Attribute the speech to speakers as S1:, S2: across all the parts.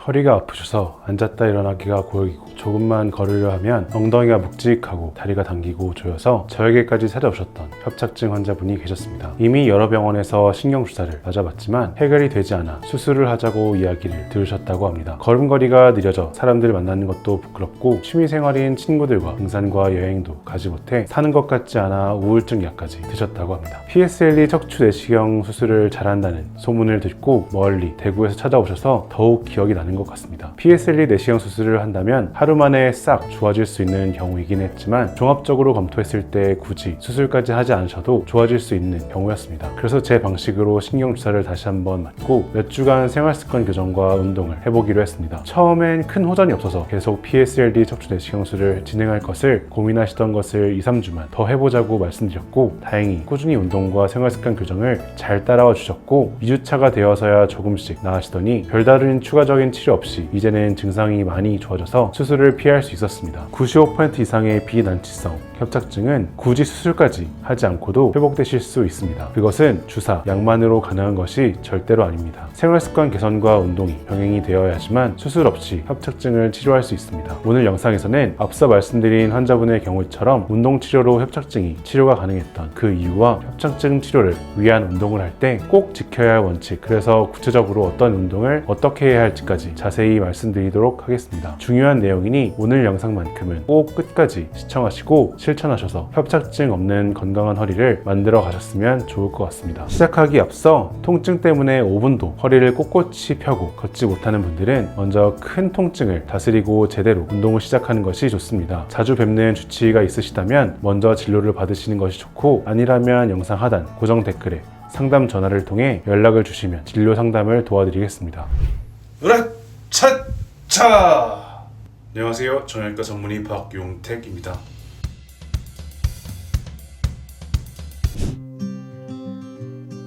S1: 허리가 아프셔서 앉았다 일어나기가 고역이고 조금만 걸으려 하면 엉덩이가 묵직하고 다리가 당기고 조여서 저에게까지 찾아오셨던 협착증 환자분이 계셨습니다. 이미 여러 병원에서 신경주사를 맞아봤지만 해결이 되지 않아 수술을 하자고 이야기를 들으셨다고 합니다. 걸음걸이가 느려져 사람들 만나는 것도 부끄럽고 취미생활인 친구들과 등산과 여행도 가지 못해 사는 것 같지 않아 우울증 약까지 드셨다고 합니다. PSLE 척추 내시경 수술을 잘한다는 소문을 듣고 멀리 대구에서 찾아오셔서 더욱 기억이 나는 것 같습니다. PSLE 내시경 수술을 한다면 하루 만에 싹 좋아질 수 있는 경우이긴 했지만 종합적으로 검토했을 때 굳이 수술까지 하지 않으셔도 좋아질 수 있는 경우였습니다. 그래서 제 방식으로 신경주사를 다시 한번 맞고 몇 주간 생활습관 교정과 운동을 해보기로 했습니다. 처음엔 큰 호전이 없어서 계속 PSLE 척추 내시경술을 진행할 것을 고민하시던 것을 2, 3주만 더 해보자고 말씀드렸고 다행히 꾸준히 운동과 생활습관 교정을 잘 따라와 주셨고 2주차가 되어서야 조금씩 나아지더니 별다른 추가적인 치료 없이 이제는 증상이 많이 좋아져서 수술을 피할 수 있었습니다. 95% 이상의 비난치성 협착증은 굳이 수술까지 하지 않고도 회복되실 수 있습니다. 그것은 주사, 약만으로 가능한 것이 절대로 아닙니다. 생활습관 개선과 운동이 병행이 되어야지만 수술 없이 협착증을 치료할 수 있습니다. 오늘 영상에서는 앞서 말씀드린 환자분의 경우처럼 운동치료로 협착증이 치료가 가능했던 그 이유와 협착증 치료를 위한 운동을 할 때 꼭 지켜야 할 원칙, 그래서 구체적으로 어떤 운동을 어떻게 해야 할지까지 자세히 말씀드리도록 하겠습니다. 중요한 내용이니 오늘 영상만큼은 꼭 끝까지 시청하시고 실천하셔서 협착증 없는 건강한 허리를 만들어 가셨으면 좋을 것 같습니다. 시작하기 앞서 통증 때문에 5분도 허리를 꼿꼿이 펴고 걷지 못하는 분들은 먼저 큰 통증을 다스리고 제대로 운동을 시작하는 것이 좋습니다. 자주 뵙는 주치의가 있으시다면 먼저 진료를 받으시는 것이 좋고, 아니라면 영상 하단 고정 댓글에 상담 전화를 통해 연락을 주시면 진료 상담을 도와드리겠습니다. 으라차차! 안녕하세요. 정형외과 전문의 박용택입니다.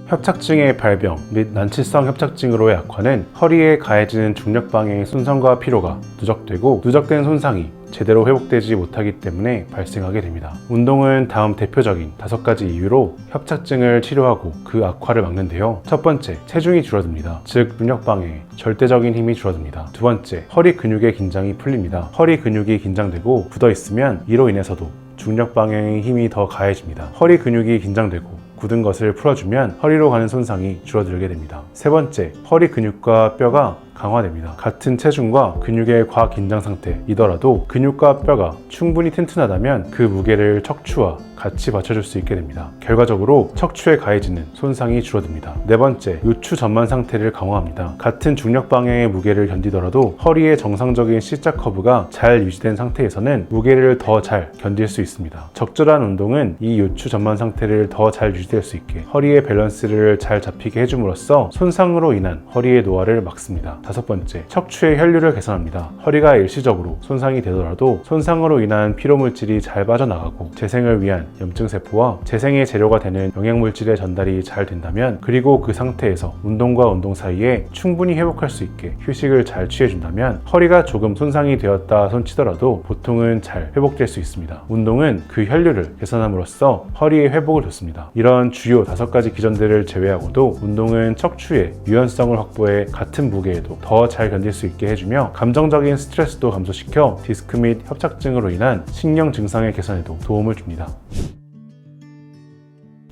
S1: 협착증의 발병 및 난치성 협착증으로의 악화는 허리에 가해지는 중력 방향의 손상과 피로가 누적되고 누적된 손상이 제대로 회복되지 못하기 때문에 발생하게 됩니다. 운동은 다음 대표적인 5가지 이유로 협착증을 치료하고 그 악화를 막는데요. 첫 번째, 체중이 줄어듭니다. 즉 중력 방향에 절대적인 힘이 줄어듭니다. 두 번째, 허리 근육의 긴장이 풀립니다. 허리 근육이 긴장되고 굳어 있으면 이로 인해서도 중력 방향의 힘이 더 가해집니다. 허리 근육이 긴장되고 굳은 것을 풀어주면 허리로 가는 손상이 줄어들게 됩니다. 세 번째, 허리 근육과 뼈가 강화됩니다. 같은 체중과 근육의 과긴장 상태이더라도 근육과 뼈가 충분히 튼튼하다면 그 무게를 척추와 같이 받쳐줄 수 있게 됩니다. 결과적으로 척추에 가해지는 손상이 줄어듭니다. 네 번째, 요추 전만 상태를 강화합니다. 같은 중력 방향의 무게를 견디더라도 허리의 정상적인 C자 커브가 잘 유지된 상태에서는 무게를 더 잘 견딜 수 있습니다. 적절한 운동은 이 요추 전만 상태를 더 잘 유지될 수 있게 허리의 밸런스를 잘 잡히게 해줌으로써 손상으로 인한 허리의 노화를 막습니다. 다섯 번째, 척추의 혈류를 개선합니다. 허리가 일시적으로 손상이 되더라도 손상으로 인한 피로물질이 잘 빠져나가고 재생을 위한 염증세포와 재생의 재료가 되는 영양물질의 전달이 잘 된다면, 그리고 그 상태에서 운동과 운동 사이에 충분히 회복할 수 있게 휴식을 잘 취해준다면 허리가 조금 손상이 되었다 손치더라도 보통은 잘 회복될 수 있습니다. 운동은 그 혈류를 개선함으로써 허리의 회복을 돕습니다. 이런 주요 5가지 기전들을 제외하고도 운동은 척추의 유연성을 확보해 같은 무게에도 더 잘 견딜 수 있게 해주며 감정적인 스트레스도 감소시켜 디스크 및 협착증으로 인한 신경 증상의 개선에도 도움을 줍니다.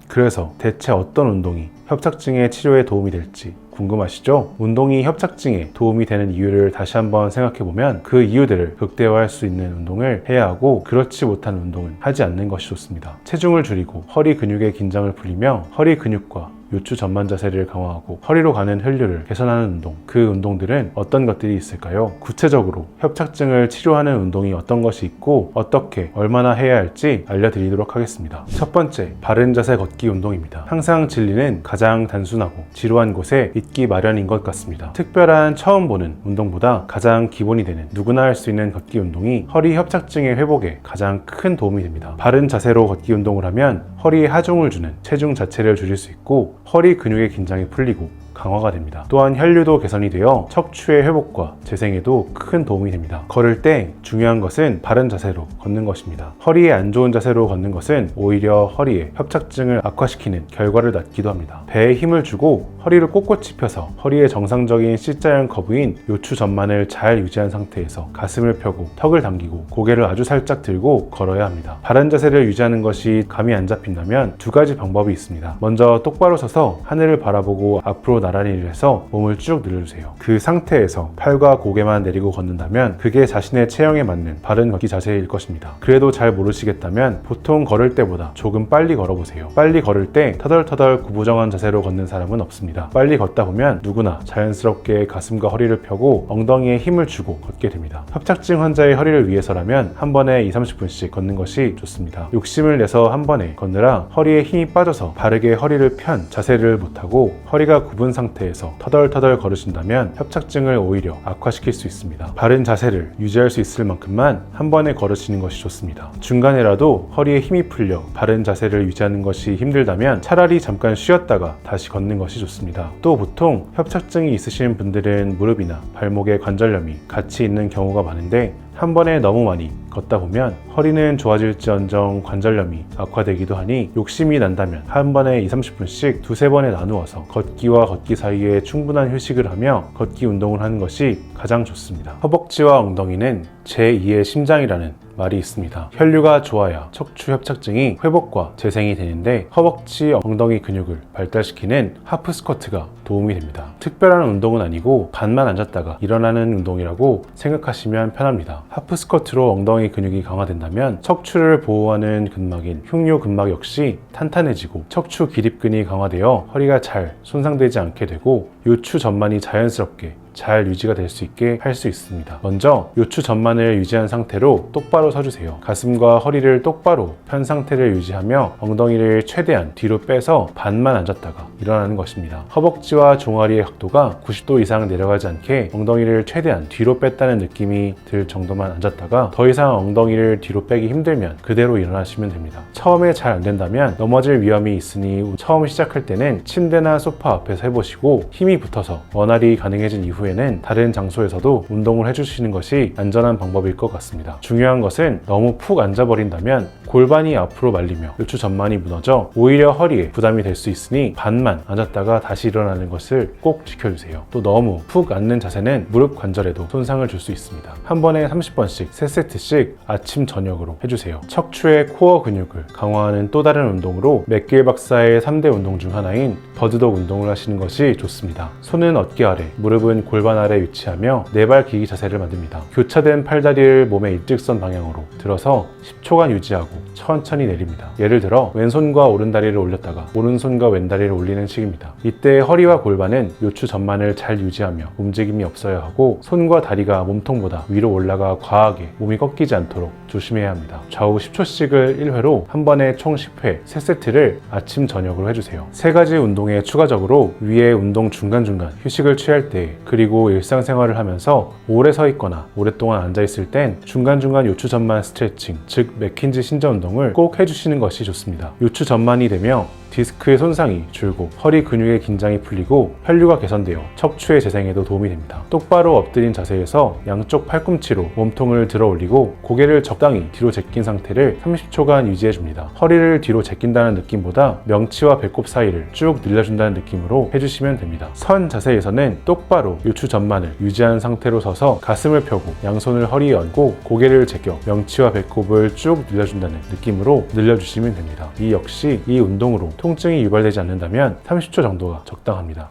S1: 그래서 대체 어떤 운동이 협착증의 치료에 도움이 될지 궁금하시죠? 운동이 협착증에 도움이 되는 이유를 다시 한번 생각해보면 그 이유들을 극대화할 수 있는 운동을 해야 하고, 그렇지 못한 운동은 하지 않는 것이 좋습니다. 체중을 줄이고 허리 근육의 긴장을 풀리며 허리 근육과 요추 전만 자세를 강화하고 허리로 가는 혈류를 개선하는 운동, 그 운동들은 어떤 것들이 있을까요? 구체적으로 협착증을 치료하는 운동이 어떤 것이 있고 어떻게 얼마나 해야 할지 알려드리도록 하겠습니다. 첫 번째, 바른 자세 걷기 운동입니다. 항상 진리는 가장 단순하고 지루한 곳에 있기 마련인 것 같습니다. 특별한 처음 보는 운동보다 가장 기본이 되는 누구나 할 수 있는 걷기 운동이 허리 협착증의 회복에 가장 큰 도움이 됩니다. 바른 자세로 걷기 운동을 하면 허리에 하중을 주는 체중 자체를 줄일 수 있고 허리 근육의 긴장이 풀리고 강화가 됩니다. 또한 혈류도 개선이 되어 척추의 회복과 재생에도 큰 도움이 됩니다. 걸을 때 중요한 것은 바른 자세로 걷는 것입니다. 허리에 안 좋은 자세로 걷는 것은 오히려 허리에 협착증을 악화시키는 결과를 낳기도 합니다. 배에 힘을 주고 허리를 꼿꼿이 펴서 허리의 정상적인 C자형 커브인 요추 전만을 잘 유지한 상태에서 가슴을 펴고 턱을 당기고 고개를 아주 살짝 들고 걸어야 합니다. 바른 자세를 유지하는 것이 감이 안 잡힌다면 두 가지 방법이 있습니다. 먼저 똑바로 서서 하늘을 바라보고 앞으로 나란히 일해서 몸을 쭉 늘려주세요. 그 상태에서 팔과 고개만 내리고 걷는다면 그게 자신의 체형에 맞는 바른 걷기 자세일 것입니다. 그래도 잘 모르시겠다면 보통 걸을 때보다 조금 빨리 걸어보세요. 빨리 걸을 때 터덜터덜 구부정한 자세로 걷는 사람은 없습니다. 빨리 걷다 보면 누구나 자연스럽게 가슴과 허리를 펴고 엉덩이에 힘을 주고 걷게 됩니다. 협착증 환자의 허리를 위해서라면 한 번에 20-30분씩 걷는 것이 좋습니다. 욕심을 내서 한 번에 걷느라 허리에 힘이 빠져서 바르게 허리를 편 자세를 못하고 허리가 굽은 상태에서 터덜터덜 걸으신다면 협착증을 오히려 악화시킬 수 있습니다. 바른 자세를 유지할 수 있을 만큼만 한 번에 걸으시는 것이 좋습니다. 중간에라도 허리에 힘이 풀려 바른 자세를 유지하는 것이 힘들다면 차라리 잠깐 쉬었다가 다시 걷는 것이 좋습니다. 또 보통 협착증이 있으신 분들은 무릎이나 발목에 관절염이 같이 있는 경우가 많은데 한 번에 너무 많이 걷다 보면 허리는 좋아질지언정 관절염이 악화되기도 하니 욕심이 난다면 한 번에 20-30분씩 두세 번에 나누어서 걷기와 걷기 사이에 충분한 휴식을 하며 걷기 운동을 하는 것이 가장 좋습니다. 허벅지와 엉덩이는 제2의 심장이라는 말이 있습니다. 혈류가 좋아야 척추 협착증이 회복과 재생이 되는데 허벅지, 엉덩이 근육을 발달시키는 하프 스쿼트가 도움이 됩니다. 특별한 운동은 아니고 반만 앉았다가 일어나는 운동이라고 생각하시면 편합니다. 하프 스쿼트로 엉덩이 근육이 강화된다면 척추를 보호하는 근막인 흉요근막 역시 탄탄해지고 척추 기립근이 강화되어 허리가 잘 손상되지 않게 되고 요추 전만이 자연스럽게 잘 유지가 될 수 있게 할 수 있습니다. 먼저 요추 전만을 유지한 상태로 똑바로 서주세요. 가슴과 허리를 똑바로 편 상태를 유지하며 엉덩이를 최대한 뒤로 빼서 반만 앉았다가 일어나는 것입니다. 허벅지와 종아리의 각도가 90도 이상 내려가지 않게 엉덩이를 최대한 뒤로 뺐다는 느낌이 들 정도만 앉았다가 더 이상 엉덩이를 뒤로 빼기 힘들면 그대로 일어나시면 됩니다. 처음에 잘 안 된다면 넘어질 위험이 있으니 처음 시작할 때는 침대나 소파 앞에서 해보시고 힘이 붙어서 원활히 가능해진 이후에는 다른 장소에서도 운동을 해주시는 것이 안전한 방법일 것 같습니다. 중요한 것은 너무 푹 앉아버린다면 골반이 앞으로 말리며 요추 전만이 무너져 오히려 허리에 부담이 될 수 있으니 반만 앉았다가 다시 일어나는 것을 꼭 지켜주세요. 또 너무 푹 앉는 자세는 무릎 관절에도 손상을 줄 수 있습니다. 한 번에 30번씩 3세트씩 아침 저녁으로 해주세요. 척추의 코어 근육을 강화하는 또 다른 운동으로 맥길 박사의 3대 운동 중 하나인 버드독 운동을 하시는 것이 좋습니다. 손은 어깨 아래, 무릎은 골반 아래 위치하며 네발 기기 자세를 만듭니다. 교차된 팔다리를 몸의 일직선 방향으로 들어서 10초간 유지하고 천천히 내립니다. 예를 들어 왼손과 오른다리를 올렸다가 오른손과 왼다리를 올리는 식입니다. 이때 허리와 골반은 요추 전만을 잘 유지하며 움직임이 없어야 하고 손과 다리가 몸통보다 위로 올라가 과하게 몸이 꺾이지 않도록 조심해야 합니다. 좌우 10초씩을 1회로 한 번에 총 10회 3세트를 아침 저녁으로 해주세요. 세 가지 운동에 추가적으로 위에 운동 중간중간 휴식을 취할 때 그리고 일상생활을 하면서 오래 서 있거나 오랫동안 앉아 있을 땐 중간중간 요추 전만 스트레칭, 즉 맥킨지 신전 운동을 꼭 해주시는 것이 좋습니다. 요추 전만이 되며 디스크의 손상이 줄고 허리 근육의 긴장이 풀리고 혈류가 개선되어 척추의 재생에도 도움이 됩니다. 똑바로 엎드린 자세에서 양쪽 팔꿈치로 몸통을 들어 올리고 고개를 적당히 뒤로 제낀 상태를 30초간 유지해줍니다. 허리를 뒤로 제낀다는 느낌보다 명치와 배꼽 사이를 쭉 늘려준다는 느낌으로 해주시면 됩니다. 선 자세에서는 똑바로 요추 전만을 유지한 상태로 서서 가슴을 펴고 양손을 허리에 얹고 고개를 제껴 명치와 배꼽을 쭉 늘려준다는 느낌으로 늘려주시면 됩니다. 이 역시 이 운동으로 통증이 유발되지 않는다면 30초 정도가 적당합니다.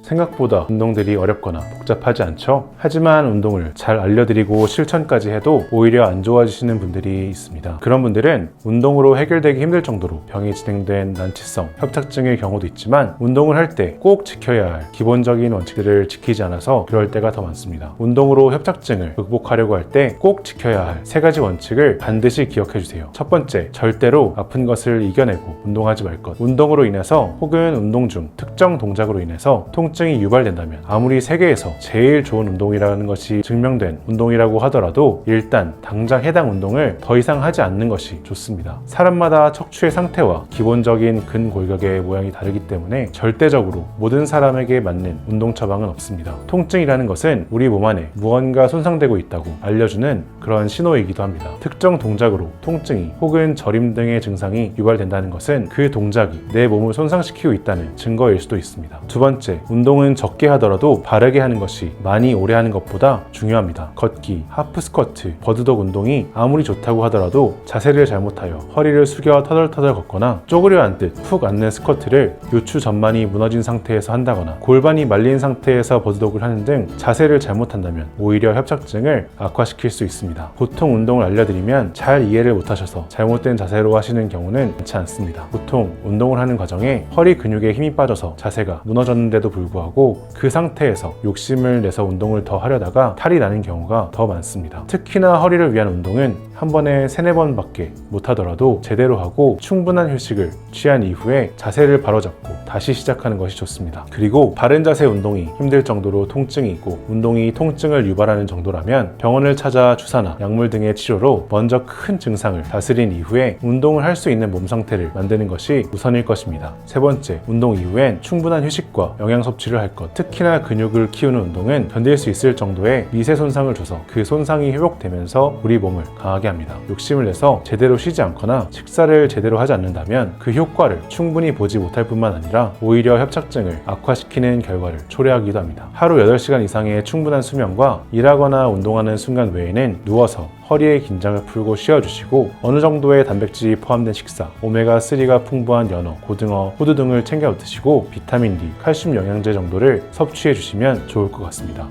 S1: 생각보다 운동들이 어렵거나 복잡하지 않죠? 하지만 운동을 잘 알려드리고 실천까지 해도 오히려 안 좋아지시는 분들이 있습니다. 그런 분들은 운동으로 해결되기 힘들 정도로 병이 진행된 난치성 협착증의 경우도 있지만 운동을 할 때 꼭 지켜야 할 기본적인 원칙들을 지키지 않아서 그럴 때가 더 많습니다. 운동으로 협착증을 극복하려고 할 때 꼭 지켜야 할 세 가지 원칙을 반드시 기억해 주세요. 첫 번째, 절대로 아픈 것을 이겨내고 운동하지 말 것. 운동으로 인해서 혹은 운동 중 특정 동작으로 인해서 통증 통증이 유발된다면 아무리 세계에서 제일 좋은 운동이라는 것이 증명된 운동이라고 하더라도 일단 당장 해당 운동을 더 이상 하지 않는 것이 좋습니다. 사람마다 척추의 상태와 기본적인 근골격의 모양이 다르기 때문에 절대적으로 모든 사람에게 맞는 운동 처방은 없습니다. 통증이라는 것은 우리 몸 안에 무언가 손상되고 있다고 알려주는 그런 신호이기도 합니다. 특정 동작으로 통증이 혹은 저림 등의 증상이 유발된다는 것은 그 동작이 내 몸을 손상시키고 있다는 증거일 수도 있습니다. 두 번째, 운동은 적게 하더라도 바르게 하는 것이 많이 오래 하는 것보다 중요합니다. 걷기, 하프 스쿼트, 버드독 운동이 아무리 좋다고 하더라도 자세를 잘못하여 허리를 숙여 터덜터덜 걷거나 쪼그려 앉듯 푹 앉는 스쿼트를 요추 전만이 무너진 상태에서 한다거나 골반이 말린 상태에서 버드독을 하는 등 자세를 잘못한다면 오히려 협착증을 악화시킬 수 있습니다. 보통 운동을 알려드리면 잘 이해를 못하셔서 잘못된 자세로 하시는 경우는 많지 않습니다. 보통 운동을 하는 과정에 허리 근육에 힘이 빠져서 자세가 무너졌는데도 불구하고 그 상태에서 욕심을 내서 운동을 더 하려다가 탈이 나는 경우가 더 많습니다. 특히나 허리를 위한 운동은 한 번에 3-4번밖에 못하더라도 제대로 하고 충분한 휴식을 취한 이후에 자세를 바로잡고 다시 시작하는 것이 좋습니다. 그리고 바른 자세 운동이 힘들 정도로 통증이 있고 운동이 통증을 유발하는 정도라면 병원을 찾아 주사나 약물 등의 치료로 먼저 큰 증상을 다스린 이후에 운동을 할 수 있는 몸 상태를 만드는 것이 우선일 것입니다. 세 번째, 운동 이후엔 충분한 휴식과 영양 섭취를 할 것. 특히나 근육을 키우는 운동은 견딜 수 있을 정도의 미세 손상을 줘서 그 손상이 회복되면서 우리 몸을 강하게 합니다. 욕심을 내서 제대로 쉬지 않거나 식사를 제대로 하지 않는다면 그 효과를 충분히 보지 못할 뿐만 아니라 오히려 협착증을 악화시키는 결과를 초래하기도 합니다. 하루 8시간 이상의 충분한 수면과 일하거나 운동하는 순간 외에는 누워서 허리의 긴장을 풀고 쉬어주시고 어느 정도의 단백질이 포함된 식사, 오메가3가 풍부한 연어, 고등어, 호두 등을 챙겨 드시고 비타민 D, 칼슘 영양제 정도를 섭취해 주시면 좋을 것 같습니다.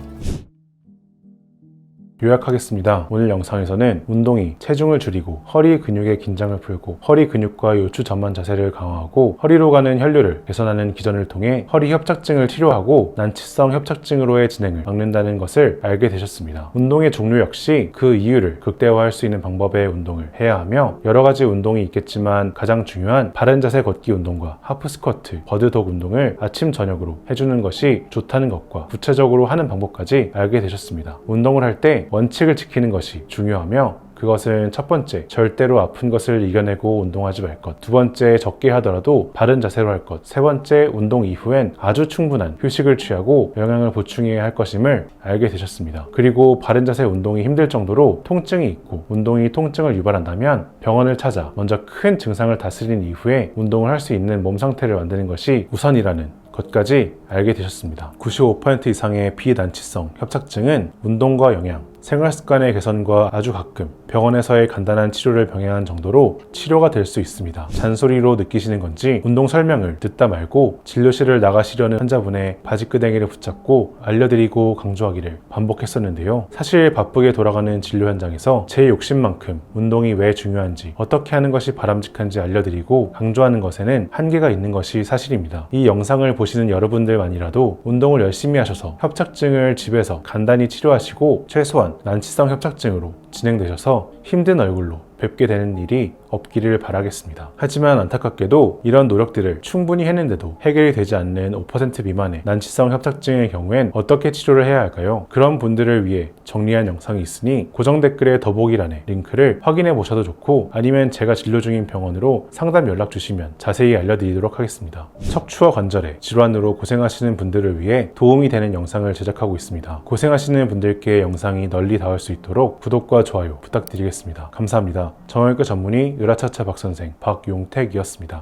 S1: 요약하겠습니다. 오늘 영상에서는 운동이 체중을 줄이고 허리 근육의 긴장을 풀고 허리 근육과 요추 전만 자세를 강화하고 허리로 가는 혈류를 개선하는 기전을 통해 허리 협착증을 치료하고 난치성 협착증으로의 진행을 막는다는 것을 알게 되셨습니다. 운동의 종류 역시 그 이유를 극대화할 수 있는 방법의 운동을 해야 하며 여러 가지 운동이 있겠지만 가장 중요한 바른 자세 걷기 운동과 하프 스쿼트, 버드독 운동을 아침 저녁으로 해주는 것이 좋다는 것과 구체적으로 하는 방법까지 알게 되셨습니다. 운동을 할 때 원칙을 지키는 것이 중요하며 그것은 첫 번째, 절대로 아픈 것을 이겨내고 운동하지 말 것. 두 번째, 적게 하더라도 바른 자세로 할 것. 세 번째, 운동 이후엔 아주 충분한 휴식을 취하고 영양을 보충해야 할 것임을 알게 되셨습니다. 그리고 바른 자세 운동이 힘들 정도로 통증이 있고 운동이 통증을 유발한다면 병원을 찾아 먼저 큰 증상을 다스린 이후에 운동을 할 수 있는 몸 상태를 만드는 것이 우선이라는 것까지 알게 되셨습니다. 95% 이상의 비난치성 협착증은 운동과 영양, 생활습관의 개선과 아주 가끔 병원에서의 간단한 치료를 병행한 정도로 치료가 될 수 있습니다. 잔소리로 느끼시는 건지 운동 설명을 듣다 말고 진료실을 나가시려는 환자분의 바지끄댕이를 붙잡고 알려드리고 강조하기를 반복했었는데요. 사실 바쁘게 돌아가는 진료 현장에서 제 욕심만큼 운동이 왜 중요한지 어떻게 하는 것이 바람직한지 알려드리고 강조하는 것에는 한계가 있는 것이 사실입니다. 이 영상을 보시는 여러분들만이라도 운동을 열심히 하셔서 협착증을 집에서 간단히 치료하시고 최소한 난치성 협착증으로 진행되셔서 힘든 얼굴로 뵙게 되는 일이 없기를 바라겠습니다. 하지만 안타깝게도 이런 노력들을 충분히 했는데도 해결이 되지 않는 5% 미만의 난치성 협착증의 경우엔 어떻게 치료를 해야 할까요? 그런 분들을 위해 정리한 영상이 있으니 고정 댓글의 더보기란에 링크를 확인해 보셔도 좋고 아니면 제가 진료 중인 병원으로 상담 연락 주시면 자세히 알려드리도록 하겠습니다. 척추와 관절의 질환으로 고생하시는 분들을 위해 도움이 되는 영상을 제작하고 있습니다. 고생하시는 분들께 영상이 널리 닿을 수 있도록 구독과 좋아요 부탁드리겠습니다. 감사합니다. 정형외과 전문의 으라차차 박선생 박용택이었습니다.